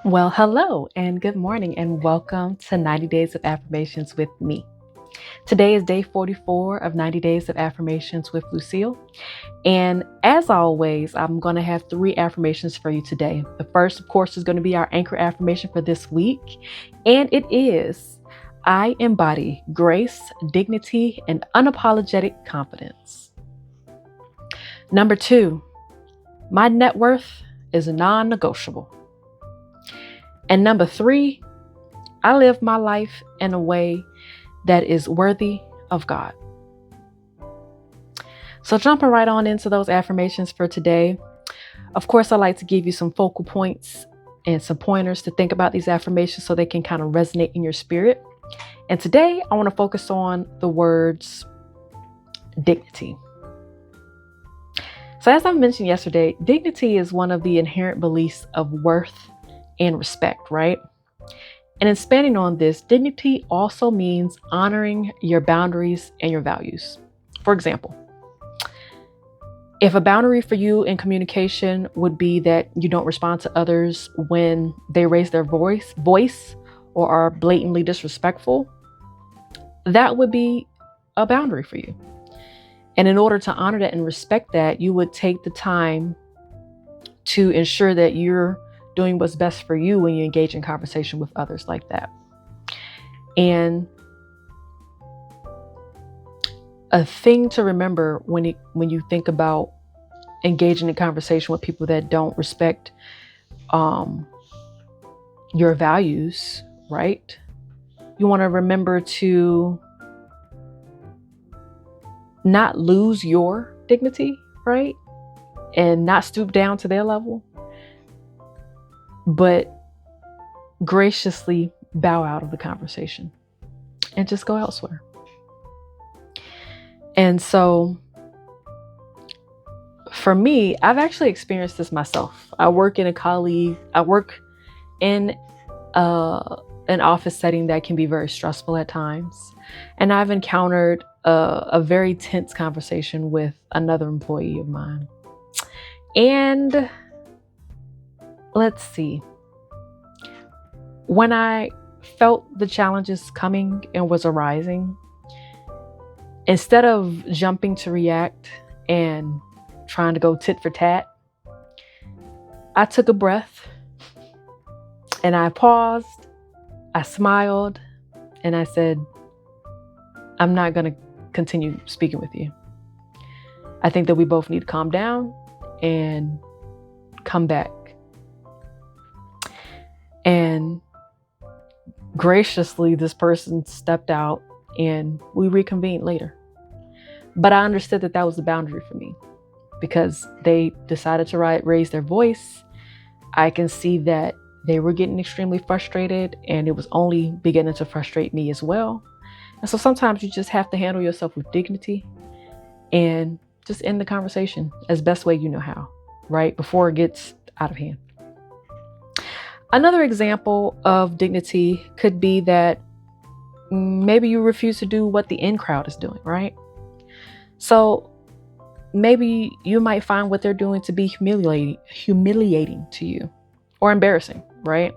Well, hello and good morning, and welcome to 90 Days of Affirmations with me. Today is day 44 of 90 Days of Affirmations with Lucille. And as always, I'm going to have three affirmations for you today. The first, of course, is going to be our anchor affirmation for this week. And it is I embody grace, dignity, and unapologetic confidence. Number two, my net worth is non-negotiable. And number three, I live my life in a way that is worthy of God. So jumping right on into those affirmations for today. Of course, I like to give you some focal points and some pointers to think about these affirmations so they can kind of resonate in your spirit. And today I want to focus on the words dignity. So as I mentioned yesterday, dignity is one of the inherent beliefs of worth and respect, right? And expanding on this, dignity also means honoring your boundaries and your values. For example, if a boundary for you in communication would be that you don't respond to others when they raise their voice or are blatantly disrespectful, that would be a boundary for you. And in order to honor that and respect that, you would take the time to ensure that you're doing what's best for you when you engage in conversation with others like that. And a thing to remember when you think about engaging in conversation with people that don't respect your values, right? You want to remember to not lose your dignity, right? And not stoop down to their level, but graciously bow out of the conversation and just go elsewhere. And so for me, I've actually experienced this myself. I work in an office setting that can be very stressful at times. And I've encountered a very tense conversation with another employee of mine. And let's see. When I felt the challenges coming and was arising, instead of jumping to react and trying to go tit for tat, I took a breath and I paused, I smiled, and I said, I'm not going to continue speaking with you. I think that we both need to calm down and come back. And graciously, this person stepped out and we reconvened later. But I understood that that was the boundary for me because they decided to raise their voice. I can see that they were getting extremely frustrated and it was only beginning to frustrate me as well. And so sometimes you just have to handle yourself with dignity and just end the conversation as best way you know how, right? Before it gets out of hand. Another example of dignity could be that maybe you refuse to do what the in crowd is doing, right? So maybe you might find what they're doing to be humiliating to you or embarrassing, right?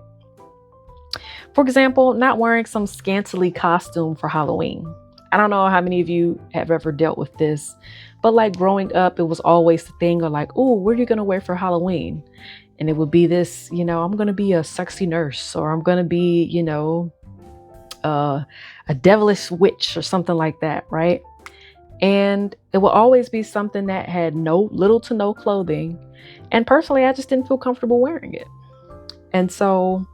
For example, not wearing some scantily costume for Halloween. I don't know how many of you have ever dealt with this, but like growing up, it was always the thing of like, oh, what are you going to wear for Halloween? And it would be this, I'm going to be a sexy nurse, or I'm going to be, a devilish witch or something like that, right? And it will always be something that had little to no clothing. And personally, I just didn't feel comfortable wearing it. And so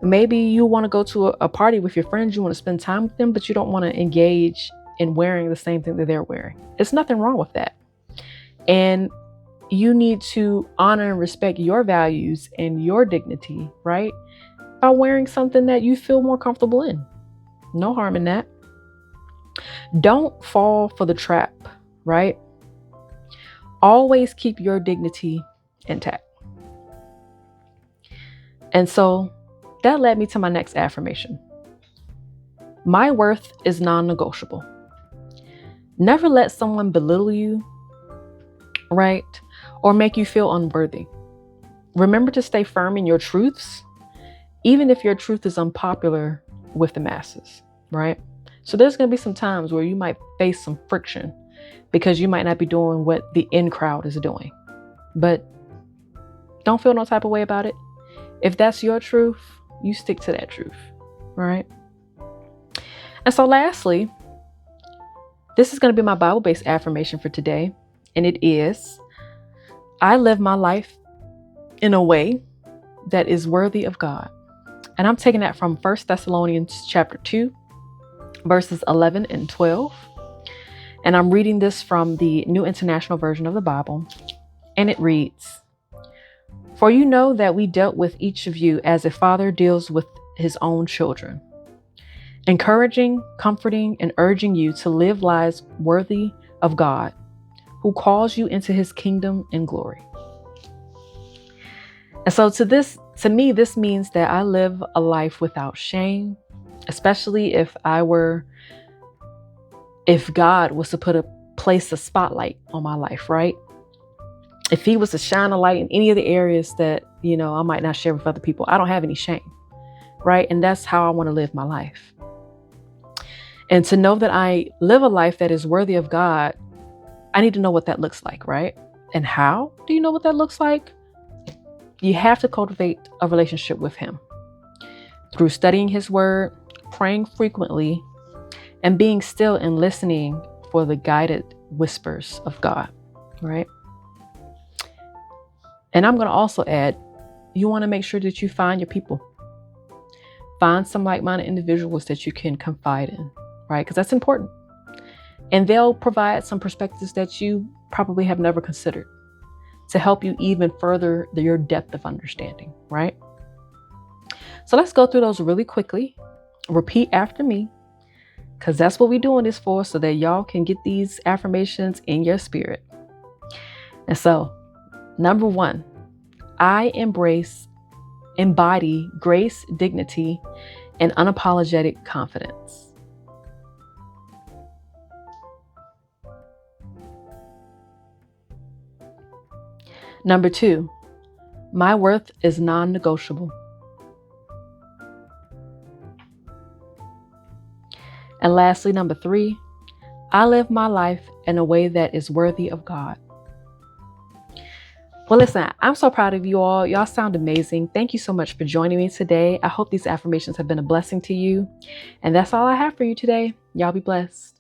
maybe you want to go to a party with your friends, you want to spend time with them, but you don't want to engage in wearing the same thing that they're wearing. There's nothing wrong with that. And you need to honor and respect your values and your dignity, right? By wearing something that you feel more comfortable in. No harm in that. Don't fall for the trap, right? Always keep your dignity intact. And so that led me to my next affirmation. My worth is non-negotiable. Never let someone belittle you, right? Or make you feel unworthy. Remember to stay firm in your truths even if your truth is unpopular with the masses, right? So there's going to be some times where you might face some friction because you might not be doing what the in crowd is doing. But don't feel no type of way about it. If that's your truth, you stick to that truth, right? And so lastly, this is going to be my Bible-based affirmation for today. And it is, I live my life in a way that is worthy of God. And I'm taking that from 1 Thessalonians chapter 2, verses 11 and 12. And I'm reading this from the New International Version of the Bible. And it reads, "For you know that we dealt with each of you as a father deals with his own children, encouraging, comforting, and urging you to live lives worthy of God, who calls you into his kingdom and glory." And so to me, this means that I live a life without shame, especially if God was to place a spotlight on my life, right? If he was to shine a light in any of the areas that, I might not share with other people, I don't have any shame, right? And that's how I want to live my life. And to know that I live a life that is worthy of God, I need to know what that looks like, right? And how do you know what that looks like? You have to cultivate a relationship with him through studying his word, praying frequently, and being still and listening for the guided whispers of God, right? And I'm going to also add, you want to make sure that you find your people. Find some like-minded individuals that you can confide in, right? Because that's important. And they'll provide some perspectives that you probably have never considered to help you even further your depth of understanding, right? So let's go through those really quickly. Repeat after me, because that's what we're doing this for, so that y'all can get these affirmations in your spirit. And so, number 1, I embody grace, dignity, and unapologetic confidence. Number 2, my worth is non-negotiable. And lastly, number 3, I live my life in a way that is worthy of God. Well, listen, I'm so proud of you all. Y'all sound amazing. Thank you so much for joining me today. I hope these affirmations have been a blessing to you. And that's all I have for you today. Y'all be blessed.